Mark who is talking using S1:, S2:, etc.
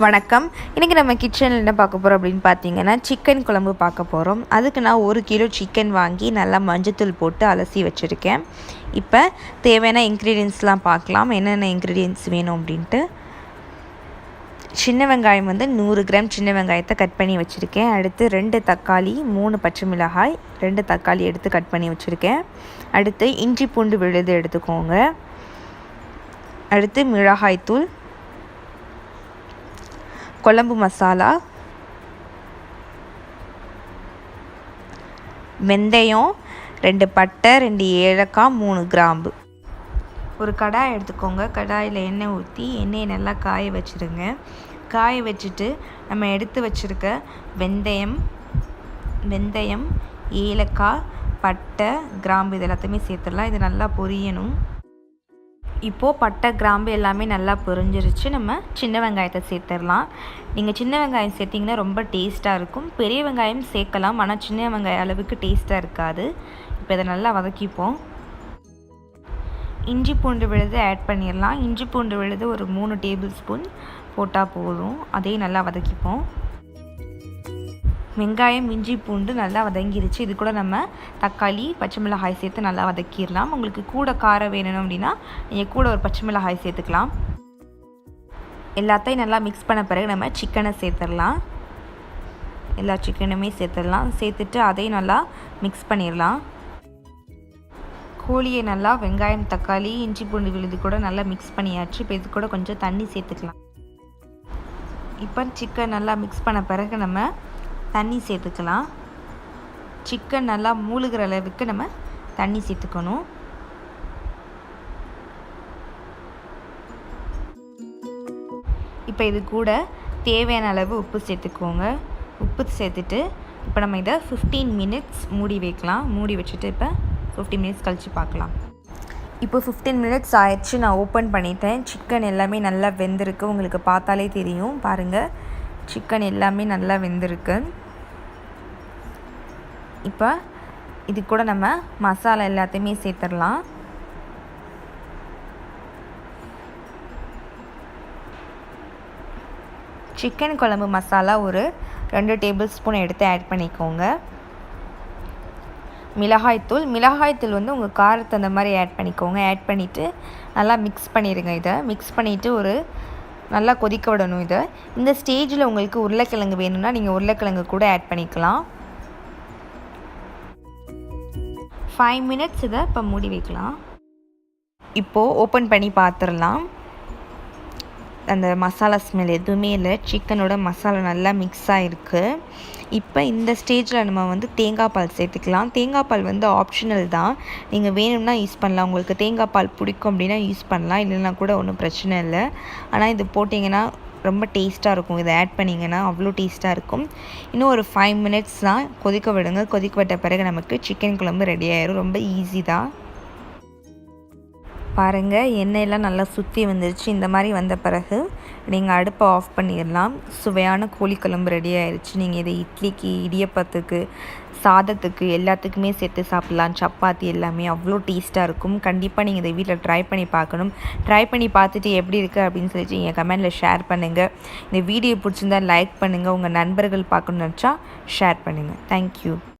S1: வணக்கம். இன்றைக்கி நம்ம கிச்சனில் என்ன பார்க்க போகிறோம் அப்படின்னு பார்த்தீங்கன்னா, சிக்கன் குழம்பு பார்க்க போகிறோம். அதுக்கு நான் 1 கிலோ சிக்கன் வாங்கி நல்லா மஞ்சத்தூள் போட்டு அலசி வச்சுருக்கேன். இப்போ தேவையான இன்க்ரீடியன்ஸ்லாம் பார்க்கலாம், என்னென்ன இன்க்ரீடியன்ஸ் வேணும் அப்படின்ட்டு. சின்ன வெங்காயம் 100 கிராம் சின்ன வெங்காயத்தை கட் பண்ணி வச்சுருக்கேன். அடுத்து 2 தக்காளி, 3 பச்சை மிளகாய், 2 தக்காளி எடுத்து கட் பண்ணி வச்சுருக்கேன். அடுத்து இஞ்சி பூண்டு விழுது எடுத்துக்கோங்க. அடுத்து மிளகாய்த்தூள், குழம்பு மசாலா, வெந்தயம், 2 பட்டை, 2 ஏலக்காய், 3 கிராம்பு. ஒரு கடாய் எடுத்துக்கோங்க. கடாயில் எண்ணெய் ஊற்றி எண்ணெயை நல்லா காய வச்சுருங்க. காய வச்சுட்டு நம்ம எடுத்து வச்சுருக்க வெந்தயம், ஏலக்காய், பட்டை, கிராம்பு இது எல்லாத்தையுமே சேர்த்துடலாம். இது நல்லா பொரியணும். இப்போது பட்டை, கிராம்பு எல்லாமே நல்லா பொரிஞ்சிருச்சு. நம்ம சின்ன வெங்காயத்தை சேர்த்துடலாம். நீங்கள் சின்ன வெங்காயம் சேர்த்திங்கன்னா ரொம்ப டேஸ்ட்டாக இருக்கும். பெரிய வெங்காயம் சேர்க்கலாம், ஆனால் சின்ன வெங்காயம் அளவுக்கு டேஸ்ட்டாக இருக்காது. இப்போ இதை நல்லா வதக்கிப்போம். இஞ்சி பூண்டு விழுது ஆட் பண்ணிடலாம். இஞ்சி பூண்டு விழுது ஒரு 3 டேபிள் ஸ்பூன் போட்டால் போதும். அதையும் நல்லா வதக்கிப்போம். வெங்காயம், இஞ்சி பூண்டு நல்லா வதங்கிருச்சு. இது கூட நம்ம தக்காளி, பச்சை மிளகாய் சேர்த்து நல்லா வதக்கிடலாம். உங்களுக்கு கூட காரம் வேணும் அப்படின்னா நீங்கள் கூட ஒரு பச்சை மிளகாய் சேர்த்துக்கலாம். எல்லாத்தையும் நல்லா மிக்ஸ் பண்ண பிறகு நம்ம சிக்கனை சேர்த்துடலாம். எல்லா சிக்கனுமே சேர்த்துடலாம். சேர்த்துட்டு அதையும் நல்லா மிக்ஸ் பண்ணிடலாம். கோழியை நல்லா வெங்காயம், தக்காளி, இஞ்சி பூண்டு விழுது கூட நல்லா மிக்ஸ் பண்ணியாச்சு. இப்போ இது கூட கொஞ்சம் தண்ணி சேர்த்துக்கலாம். இப்போ சிக்கன் நல்லா மிக்ஸ் பண்ண பிறகு நம்ம தண்ணி சேர்த்துக்கலாம். சிக்கன் நல்லா மூழ்கிற அளவுக்கு நம்ம தண்ணி சேர்த்துக்கணும். இப்போ இது கூட தேவையான அளவு உப்பு சேர்த்துக்கோங்க. உப்பு சேர்த்துட்டு இப்போ நம்ம இதை 15 மினிட்ஸ் மூடி வைக்கலாம். மூடி வச்சுட்டு இப்போ 15 மினிட்ஸ் கழித்து பார்க்கலாம். இப்போ 15 மினிட்ஸ் ஆயிடுச்சு. நான் ஓப்பன் பண்ணிட்டேன். சிக்கன் எல்லாமே நல்லா வெந்திருக்கு. உங்களுக்கு பார்த்தாலே தெரியும். பாருங்கள், சிக்கன் எல்லாமே நல்லா வெந்திருக்கு. இப்போ இது கூட நம்ம மசாலா எல்லாத்தையுமே சேர்த்துடலாம். சிக்கன் குழம்பு மசாலா ஒரு 2 டேபிள் ஸ்பூன் எடுத்து ஆட் பண்ணிக்கோங்க. மிளகாய்த்தூள் உங்கள் காரத்தை அந்த மாதிரி ஆட் பண்ணிக்கோங்க. ஆட் பண்ணிவிட்டு நல்லா மிக்ஸ் பண்ணிடுங்க. இதை மிக்ஸ் பண்ணிவிட்டு ஒரு நல்லா கொதிக்க விடணும். இந்த ஸ்டேஜில் உங்களுக்கு உருளைக்கிழங்கு வேணும்னா நீங்கள் உருளைக்கிழங்கு கூட ஆட் பண்ணிக்கலாம். 5 மினிட்ஸ் இதை இப்போ மூடி வைக்கலாம். இப்போது ஓப்பன் பண்ணி பார்த்துடலாம். அந்த மசாலா ஸ்மெல் எதுவுமே இல்லை. சிக்கனோட மசாலா நல்லா மிக்ஸ் ஆகிருக்கு. இப்போ இந்த ஸ்டேஜில் நம்ம தேங்காய் பால் சேர்த்துக்கலாம். தேங்காய் பால் ஆப்ஷனல் தான். நீங்கள் வேணும்னா யூஸ் பண்ணலாம். உங்களுக்கு தேங்காய் பால் பிடிக்கும் அப்படின்னா யூஸ் பண்ணலாம், இல்லைன்னா கூட ஒன்றும் பிரச்சனை இல்லை. ஆனால் இது போட்டிங்கன்னா ரொம்ப டேஸ்ட்டாக இருக்கும். இதை ஆட் பண்ணிங்கன்னா அவ்வளோ டேஸ்ட்டாக இருக்கும். இன்னும் ஒரு 5 மினிட்ஸ் தான் கொதிக்க விடுங்க. கொதிக்க விட்ட பிறகு நமக்கு சிக்கன் குழம்பு ரெடி ஆயிடும். ரொம்ப ஈஸி தான். பாருங்கள், எண்ணெயெல்லாம் நல்லா சுற்றி வந்துருச்சு. இந்த மாதிரி வந்த பிறகு நீங்கள் அடுப்பை ஆஃப் பண்ணிடலாம். சுவையான கோழிக்குழம்பு ரெடி ஆயிடுச்சு. நீங்கள் இதை இட்லிக்கு, இடியப்பத்துக்கு, சாதத்துக்கு எல்லாத்துக்குமே சேர்த்து சாப்பிட்லாம். சப்பாத்தி எல்லாமே அவ்வளோ டேஸ்ட்டாக இருக்கும். கண்டிப்பாக நீங்கள் இதை வீட்டில் ட்ரை பண்ணி பார்க்கணும். ட்ரை பண்ணி பார்த்துட்டு எப்படி இருக்குது அப்படின்னு சொல்லிட்டு நீங்கள் கமெண்டில் ஷேர் பண்ணுங்கள். இந்த வீடியோ பிடிச்சிருந்தா லைக் பண்ணுங்கள். உங்கள் நண்பர்கள் பார்க்கணுன்னு நினச்சா ஷேர் பண்ணுங்கள். தேங்க்யூ.